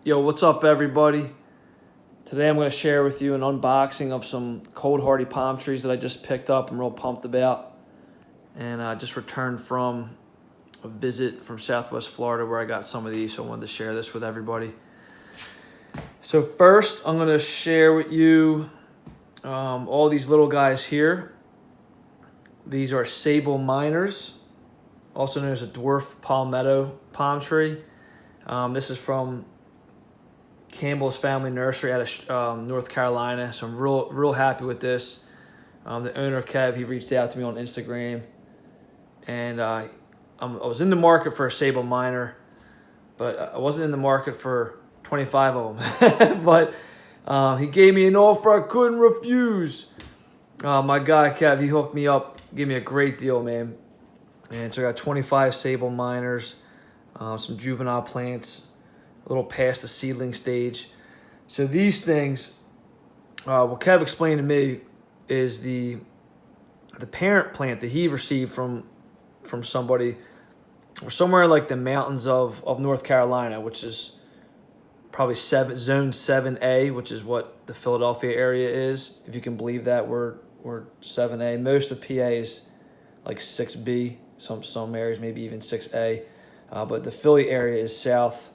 Yo, what's up everybody? Today I'm going to share with you an unboxing of some cold hardy palm trees that I just picked up. I'm real pumped about. And I just returned from a visit from Southwest Florida where I got some of these, so I wanted to share this with everybody. So first I'm going to share with you all these little guys here. These are Sabal Minors, also known as a dwarf palmetto palm tree. This is from Campbell's Family Nursery out of North Carolina, so I'm real happy with this. The owner, Kev, he reached out to me on Instagram, and I was in the market for a Sabal Minor, but I wasn't in the market for 25 of them. But he gave me an offer I couldn't refuse. My guy, Kev, he hooked me up, gave me a great deal, man. And so I got 25 Sabal Minors, some juvenile plants, a little past the seedling stage. So these things, what Kev explained to me is the parent plant that he received from somebody, or somewhere like the mountains of North Carolina, which is probably zone 7A, which is what the Philadelphia area is, if you can believe that. We're 7A. Most of PA is like 6B, some areas maybe even 6A, but the Philly area is southeast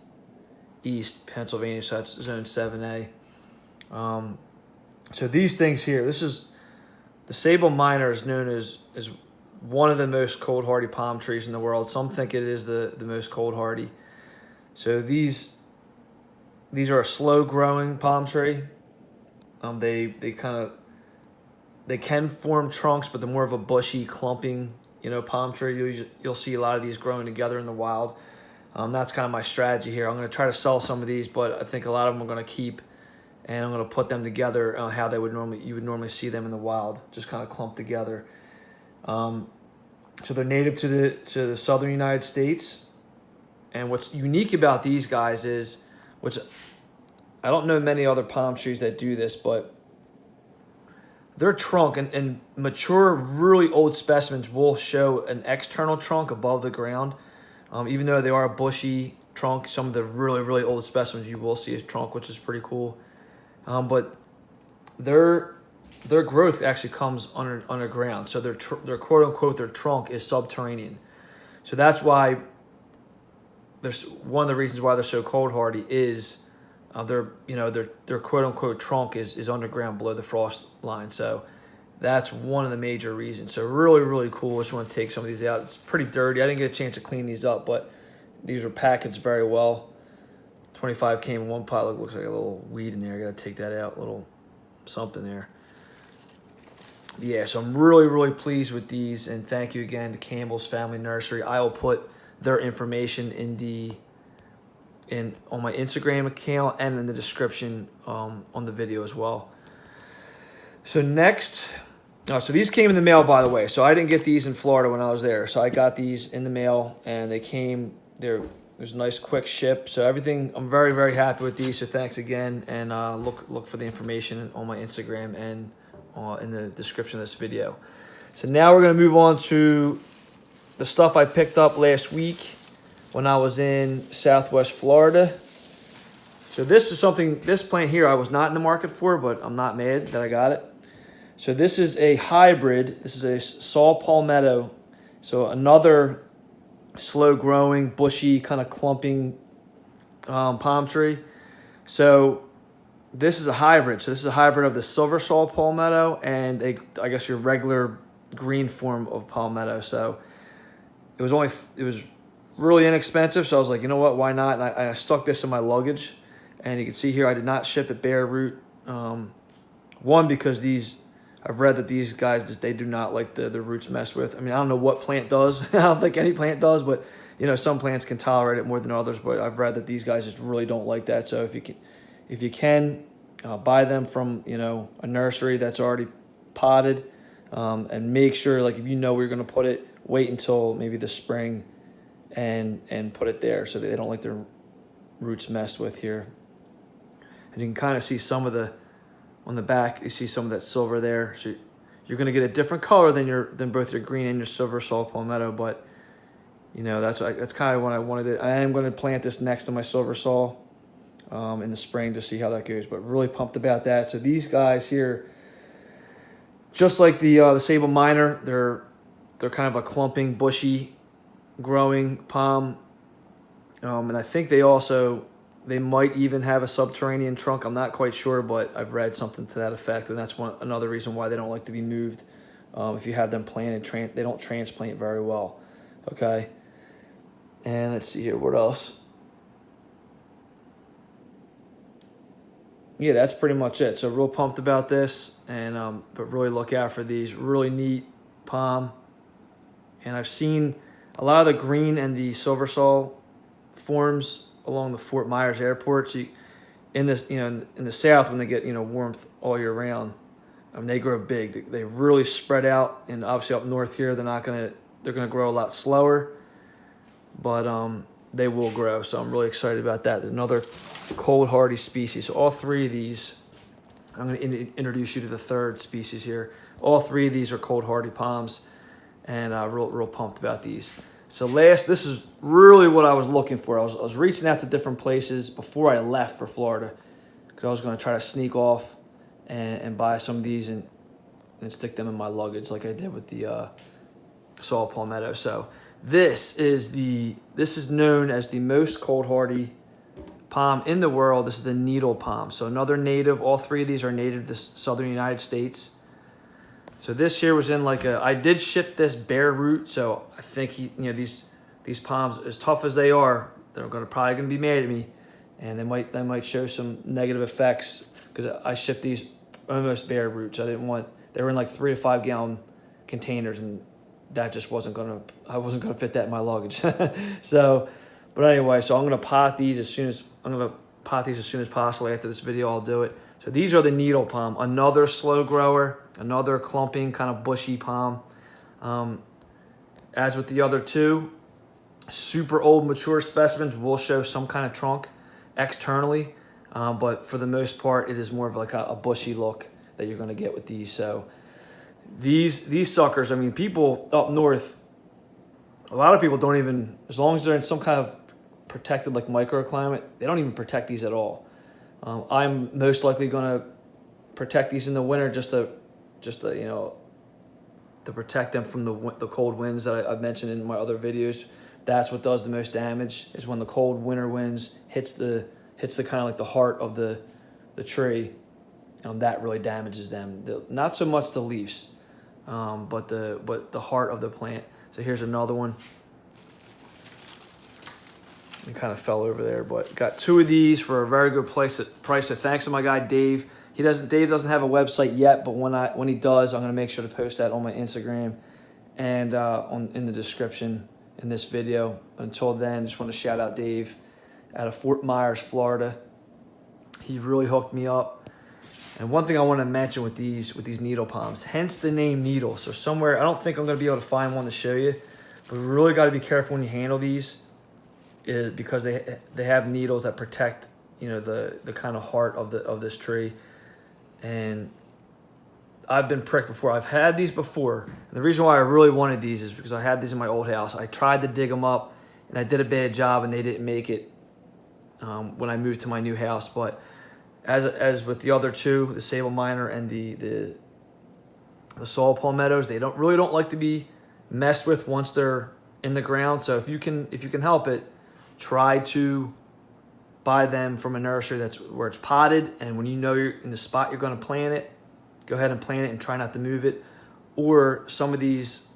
Pennsylvania, so that's zone 7A. So these things here, this is the Sabal Minor, is known as one of the most cold hardy palm trees in the world. Some think it is the most cold hardy. So these are a slow growing palm tree. They can form trunks, but they're more of a bushy, clumping, palm tree. You'll see a lot of these growing together in the wild. That's kind of my strategy here. I'm going to try to sell some of these, but I think a lot of them I'm going to keep, and I'm going to put them together how you would normally see them in the wild, just kind of clumped together. So they're native to the southern United States, and what's unique about these guys is, which I don't know many other palm trees that do this, but their trunk and mature, really old specimens will show an external trunk above the ground. Even though they are a bushy trunk, some of the really old specimens you will see a trunk, which is pretty cool. But their growth actually comes underground. So their quote unquote their trunk is subterranean. So that's why there's one of the reasons why they're so cold hardy is their quote unquote trunk is underground below the frost line. So that's one of the major reasons. So really cool. I just want to take some of these out. It's pretty dirty. I didn't get a chance to clean these up, but these were packaged very well. 25 came in one pot. Looks like a little weed in there. I got to take that out. A little something there. Yeah, so I'm really pleased with these, and thank you again to Campbell's Family Nursery. I will put their information on my Instagram account and in the description on the video as well. So next, so these came in the mail, by the way. So I didn't get these in Florida when I was there. So I got these in the mail, and they came there. It was a nice quick ship. So everything, I'm very happy with these. So thanks again, and look for the information on my Instagram and in the description of this video. So now we're gonna move on to the stuff I picked up last week when I was in Southwest Florida. So this plant here I was not in the market for, but I'm not mad that I got it. So this is a hybrid. This is a saw palmetto. So another slow growing, bushy, kind of clumping palm tree. So this is a hybrid. So this is a hybrid of the silver saw palmetto and I guess your regular green form of palmetto. So it was really inexpensive, so I was like, you know what, why not? And I stuck this in my luggage, and you can see here I did not ship it bare root. One, because I've read that these guys, they do not like the roots messed with. I mean, I don't know what plant does. I don't think any plant does, but some plants can tolerate it more than others. But I've read that these guys just really don't like that. So if you can buy them from a nursery that's already potted, and make sure, like, if you know where you're going to put it, wait until maybe the spring and put it there so that they don't like their roots messed with here. And you can kind of see some of on the back, you see some of that silver there. So you're going to get a different color than both your green and your silver saw palmetto, but that's kind of what I wanted. I am going to plant this next to my silver saw. in the spring to see how that goes. But really pumped about that. So these guys here, just like the Sabal Minor, they're kind of a clumping, bushy, growing palm. And I think they might even have a subterranean trunk. I'm not quite sure, but I've read something to that effect, and that's another reason why they don't like to be moved. If you have them planted, they don't transplant very well. Okay, and let's see here, what else? Yeah, that's pretty much it. So real pumped about this, and but really look out for these. Really neat palm, and I've seen a lot of the green and the silver sol forms along the Fort Myers airport. So in the south, when they get warmth all year round, they grow big. They really spread out, and obviously up north here, they're gonna grow a lot slower, but they will grow. So I'm really excited about that. Another cold hardy species. So all three of these, I'm going to introduce you to the third species here. All three of these are cold hardy palms, and real pumped about these. So this is really what I was looking for. I was reaching out to different places before I left for Florida, because I was going to try to sneak off and buy some of these and stick them in my luggage like I did with the saw palmetto. So this is known as the most cold hardy palm in the world. This is the needle palm. So another native. All three of these are native to the southern United States. So this here was in I did ship this bare root. So I think these palms, as tough as they are, they're probably gonna be mad at me, and they might show some negative effects because I shipped these almost bare roots. They were in 3 to 5 gallon containers, and that just I wasn't gonna fit that in my luggage. So, but anyway, so I'm gonna pot these as soon as possible. After this video, I'll do it. So these are the needle palm, another slow grower, another clumping kind of bushy palm. As with the other two, super old mature specimens will show some kind of trunk externally, but for the most part, it is more of a bushy look that you're gonna get with these. So these suckers, people up north, a lot of people don't even, as long as they're in some kind of protected microclimate, they don't even protect these at all. I'm most likely going to protect these in the winter just to protect them from the cold winds that I've mentioned in my other videos. That's what does the most damage, is when the cold winter winds hits the kind of the heart of the tree. That really damages them. Not so much the leaves, but the heart of the plant. So here's another one. It kind of fell over there, but got 2 of these for a very good price. So thanks to my guy Dave. Dave doesn't have a website yet, but when he does, I'm gonna make sure to post that on my Instagram and in the description in this video. But until then, just want to shout out Dave out of Fort Myers, Florida. He really hooked me up. And one thing I want to mention with these needle palms, hence the name needle. So somewhere, I don't think I'm going to be able to find one to show you, but we really got to be careful when you handle these, because they have needles that protect the kind of heart of this tree. And I've been pricked before. I've had these before. And the reason why I really wanted these is because I had these in my old house. I tried to dig them up, and I did a bad job, and they didn't make it when I moved to my new house. But as with the other two, the Sabal Minor and the saw palmettos, they don't like to be messed with once they're in the ground. So if you can help it, try to buy them from a nursery where it's potted, and when you're in the spot you're going to plant it, go ahead and plant it and try not to move it. Or some of these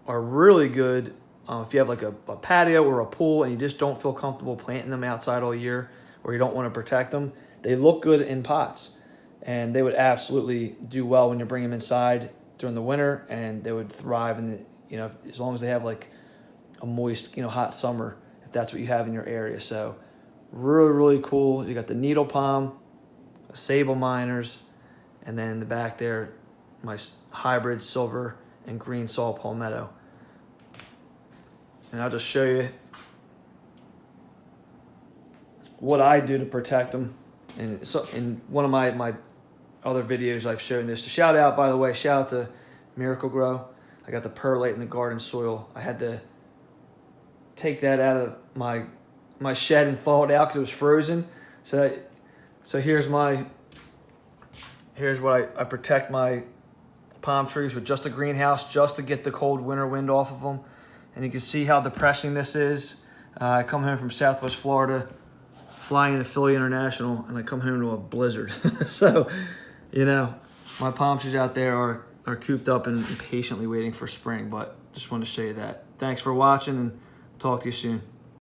are really good if you have a patio or a pool and you just don't feel comfortable planting them outside all year, or you don't want to protect them. They look good in pots, and they would absolutely do well when you bring them inside during the winter, and they would thrive as long as they have a moist, hot summer, if that's what you have in your area. So really, really cool. You got the needle palm, the Sabal Minors, and then in the back there, my hybrid silver and green saw palmetto. And I'll just show you what I do to protect them. And so in one of my other videos, I've shown this. Shout out, by the way, shout out to Miracle Grow. I got the perlite in the garden soil. I had to take that out of my shed and thaw it out because it was frozen. So here's what I protect my palm trees with, just a greenhouse, just to get the cold winter wind off of them. And you can see how depressing this is. I come home from Southwest Florida, flying into Philly International, and I come home to a blizzard. So, you know, my palm trees out there are cooped up and patiently waiting for spring, but just wanted to show you that. Thanks for watching, and talk to you soon.